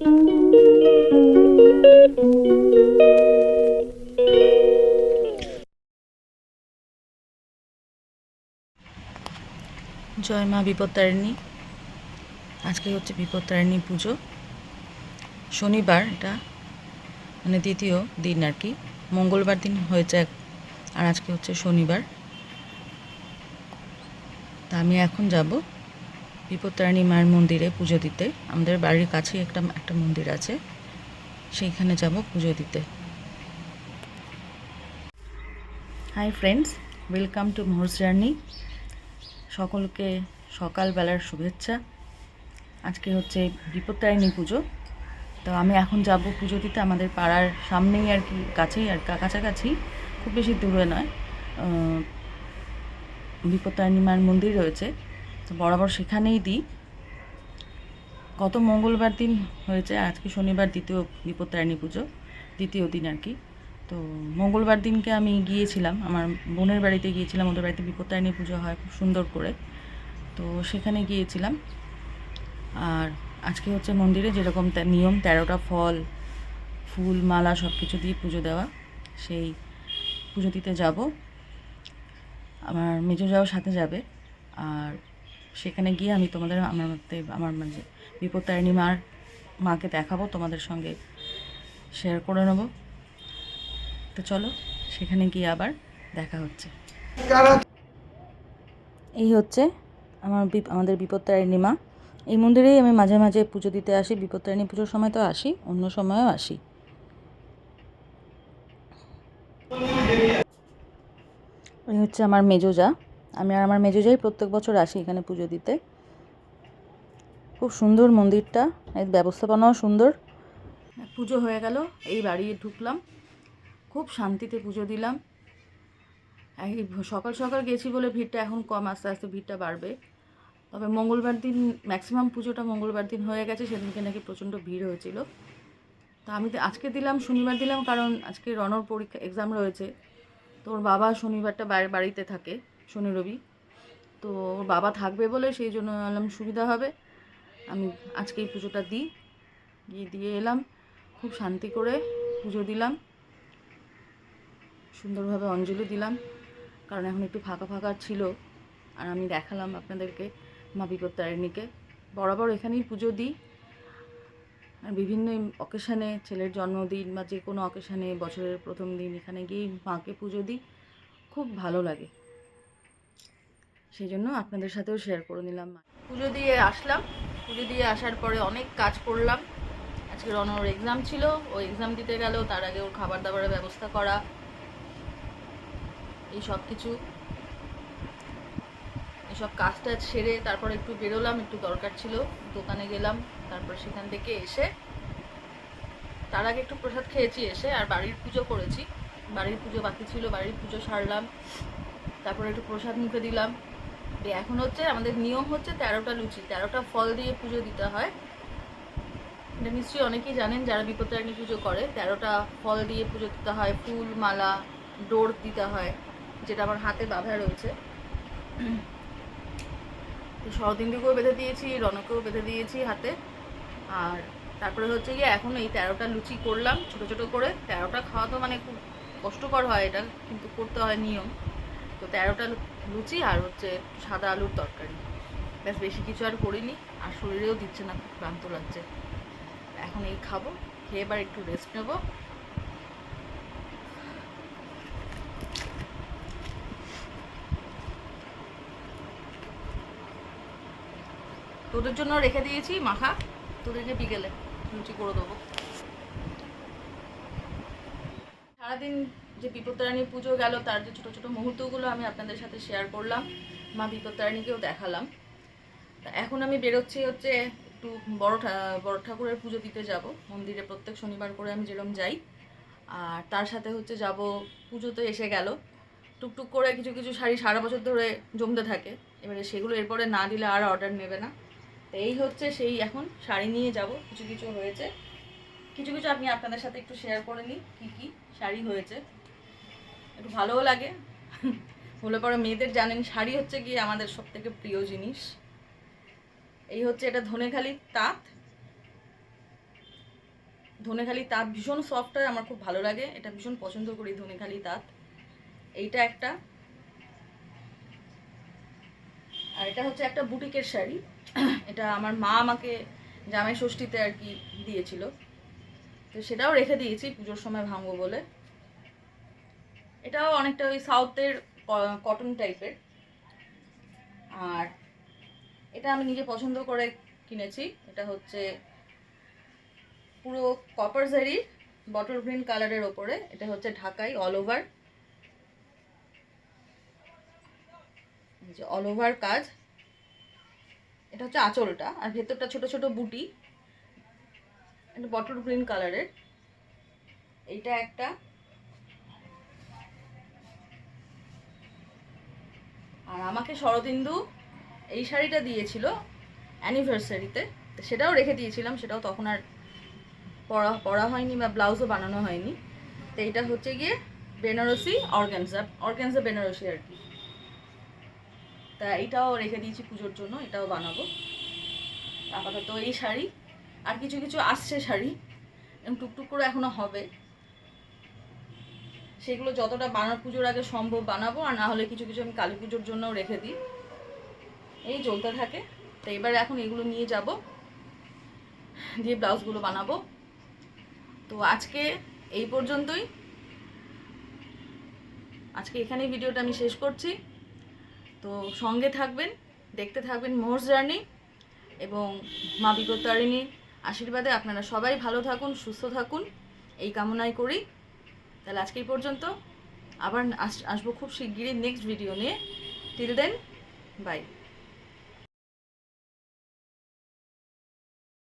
জয় মা বিপত্তারিণী। আজকে হচ্ছে বিপত্তারিণী পুজো, শনিবার, এটা মানে দ্বিতীয় দিন আর কি। মঙ্গলবার দিন হয়েছে আর আজকে হচ্ছে শনিবার। তা আমি এখন যাব বিপত্তারিণী মায়ের মন্দিরে পুজো দিতে। আমাদের বাড়ির কাছেই একটা মন্দির আছে, সেইখানে যাব পুজো দিতে। Hi friends, welcome to Mohor's journey. সকলকে সকালবেলার শুভেচ্ছা। আজকে হচ্ছে বিপত্তারিণী পুজো। তো আমি এখন যাব পুজো দিতে আমাদের পাড়ার সামনেই আর কি, কাছেই আর কাছাকাছি, খুব বেশি দূরে নয়। বিপত্তারিণী মায়ের মন্দির রয়েছে, তো বরাবর সেখানেই দিই। গত মঙ্গলবার দিন হয়েছে, আজকে শনিবার দ্বিতীয় বিপত্তারিণী পুজো, দ্বিতীয় দিন আর কি। তো মঙ্গলবার দিনকে আমি গিয়েছিলাম, আমার বোনের বাড়িতে গিয়েছিলাম। ওদের বাড়িতে বিপত্তারিণী পুজো হয় খুব সুন্দর করে, তো সেখানে গিয়েছিলাম। আর আজকে হচ্ছে মন্দিরে যেরকম নিয়ম, 13টা ফল, ফুল, মালা সব কিছু দিয়ে পুজো দেওয়া, সেই পুজো দিতে যাব। আমার মেজো যাওয়ার সাথে যাবে। আর সেখানে গিয়ে আমি আমার মানে বিপত্তারিণী মাকে দেখাবো, তোমাদের সঙ্গে শেয়ার করে নেব। তো চলো সেখানে গিয়ে আবার দেখা হচ্ছে। এই হচ্ছে আমাদের বিপত্তারিণী মা। এই মন্দিরেই আমি মাঝে মাঝে পুজো দিতে আসি। বিপত্তারিণী পুজোর সময় তো আসি, অন্য সময়ও আসি। এই হচ্ছে আমার মেজোজা। আমি আর আমার মেজোজাই প্রত্যেক বছর আসি এখানে পুজো দিতে। খুব সুন্দর মন্দিরটা, এর ব্যবস্থাপনাও সুন্দর। পুজো হয়ে গেল, এই বাড়ি ঢুকলাম, খুব শান্তিতে পুজো দিলাম। এই সকাল সকাল গেছি বলে ভিড়টা এখন কম, আস্তে আস্তে ভিড়টা বাড়বে। তবে মঙ্গলবার দিন ম্যাক্সিমাম পুজোটা মঙ্গলবার দিন হয়ে গেছে, সেদিনকে নাকি প্রচণ্ড ভিড় হয়েছিল। তা আমি আজকে দিলাম, শনিবার দিলাম, কারণ আজকে রনর পরীক্ষা এক্সাম রয়েছে। তো ওর বাবা শনিবারটা বাড়িতে থাকে, শনি রবি। তো ওর বাবা থাকবে বলে সেই জন্য আনলাম, সুবিধা হবে। আমি আজকে এই পুজোটা দিয়ে এলাম, খুব শান্তি করে পুজো দিলাম, সুন্দরভাবে অঞ্জলি দিলাম, কারণ এখন একটু ফাঁকা ফাঁকা ছিল। আর আমি দেখালাম আপনাদেরকে মা বিপত্তারিণীকে। বরাবর এখানেই পুজো দিই। আর বিভিন্ন অকেশানে, ছেলের জন্মদিন বা যে কোনো অকেশানে, বছরের প্রথম দিন এখানে গিয়েই মাকে পুজো দিই, খুব ভালো লাগে। সেই জন্য আপনাদের সাথেও শেয়ার করে নিলাম। পুজো দিয়ে আসলাম, পুজো দিয়ে আসার পরে অনেক কাজ করলাম। আজকে রনর এক্সাম ছিল, ও এক্সাম দিতে গেল, তার আগে ওর খাবার দাবারের ব্যবস্থা করা, এই সব কিছু, এসব কাজটা সেরে তারপর একটু বেরোলাম, একটু দরকার ছিল, দোকানে গেলাম। তারপর সেখান থেকে এসে তার আগে একটু প্রসাদ খেয়েছি এসে, আর বাড়ির পুজো করেছি। বাড়ির পুজো বাকি ছিল, বাড়ির পুজো সারলাম, তারপরে একটু প্রসাদ মুখে দিলাম। এখন হচ্ছে আমাদের নিয়ম হচ্ছে 13টা লুচি, 13টা ফল দিয়ে পুজো দিতে হয়। এটা নিশ্চয়ই অনেকেই জানেন যারা বিপত্তারিণী পুজো করে। 13টা ফল দিয়ে পুজো দিতে হয়, ফুল, মালা, ডোর দিতে হয়, যেটা আমার হাতে বাঁধা রয়েছে। তো শরদিন্দুকেও বেঁধে দিয়েছি, রনকেও বেঁধে দিয়েছি হাতে। আর তারপরে হচ্ছে গিয়ে এখন এই 13টা লুচি করলাম ছোটো ছোটো করে। 13টা খাওয়া তো মানে খুব কষ্টকর হয় এটা, কিন্তু করতে হয় নিয়ম। তো 13টা লুচি আর হচ্ছে সাদা আলুর তরকারি, ব্যাস, বেশি কিছু আর করিনি। আর শরীরেও দিচ্ছে না, খুব ক্লান্ত লাগছে। এখন এই খাবো, খেয়ে এবার একটু রেস্ট নেবো। তোদের জন্য রেখে দিয়েছি মাখা, তোদেরকে বিকেলে লুচি করে দেবো। সারাদিন যে বিপত্তারিণী পুজো গেল, তার যে ছোটো ছোটো মুহূর্তগুলো আমি আপনাদের সাথে শেয়ার করলাম, মা বিপত্তারিণীকেও দেখালাম। এখন আমি বেরোচ্ছি হচ্ছে একটু বড় ঠাকুরের পুজো দিতে যাব মন্দিরে, প্রত্যেক শনিবার করে আমি যেরকম যাই। আর তার সাথে হচ্ছে যাব, পুজো তো এসে গেল, টুকটুক করে কিছু কিছু শাড়ি সারা বছর ধরে জমতে থাকে, এবারে সেগুলো এরপরে না দিলে আর অর্ডার নেবে না। তো এই হচ্ছে সেই, এখন শাড়ি নিয়ে যাব, কিছু কিছু হয়েছে, কিছু কিছু আমি আপনাদের সাথে একটু শেয়ার করে নিই কী কী শাড়ি হয়েছে, একটু ভালোও লাগে। হলে পরে মেয়েদের জানেন শাড়ি হচ্ছে গিয়ে আমাদের সবথেকে প্রিয় জিনিস। এই হচ্ছে এটা ধনেখালির তাঁত, ধনেখালি তাঁত ভীষণ সফট হয়, আমার খুব ভালো লাগে, এটা ভীষণ পছন্দ করি ধনেখালি তাঁত। এইটা একটা, আর এটা হচ্ছে একটা বুটিকের শাড়ি। এটা আমার মা আমাকে জামাই ষষ্ঠীতে আর কি দিয়েছিল, তো সেটাও রেখে দিয়েছি পুজোর সময় ভাঙবো বলে। এটাও অনেকটা ওই সাউথের কটন টাইপের। আর এটা আমি নিজে পছন্দ করে কিনেছি। এটা হচ্ছে পুরো কপার জারির বটল গ্রিন কালারের ওপরে, এটা হচ্ছে ঢাকাই অল ওভার, যে অল ওভার কাজ। এটা হচ্ছে আঁচলটা, আর ভেতরটা ছোট ছোট বুটি, এটা বটল গ্রিন কালারের। এইটা একটা, আর আমাকে শরদিন্দু এই শাড়িটা দিয়েছিল অ্যানিভার্সারিতে, তো সেটাও রেখে দিয়েছিলাম, সেটাও তখন আর পরা হয়নি বা ব্লাউজও বানানো হয়নি। তো এইটা হচ্ছে গিয়ে বেনারসি অর্গানজা, অর্গানজা বেনারসি আর কি। তা এইটাও রেখে দিয়েছি পুজোর জন্য, এটাও বানাবো আপাতত। এই শাড়ি আর কিছু কিছু আসছে শাড়ি, টুকটুক করে এখনো হবে, সেগুলো যতটা বানানো পুজোর আগে সম্ভব বানাবো, আর না হলে কিছু কিছু আমি কালী পুজোর জন্যও রেখে দিই। এই চলতে থাকে। তো এবার এখন এগুলো নিয়ে যাব, দিয়ে ব্লাউজগুলো বানাবো। তো আজকে এই পর্যন্তই, আজকে এখানেই ভিডিওটা আমি শেষ করছি। তো সঙ্গে থাকবেন, দেখতে থাকবেন মোহর জার্নি, এবং মা বিপত্তারিণীর আশীর্বাদে আপনারা সবাই ভালো থাকুন, সুস্থ থাকুন, এই কামনাই করি। তাহলে আজকে এই পর্যন্ত, আবার আসবো খুব শিগগিরই নেক্সট ভিডিও নিয়ে। Till then, by.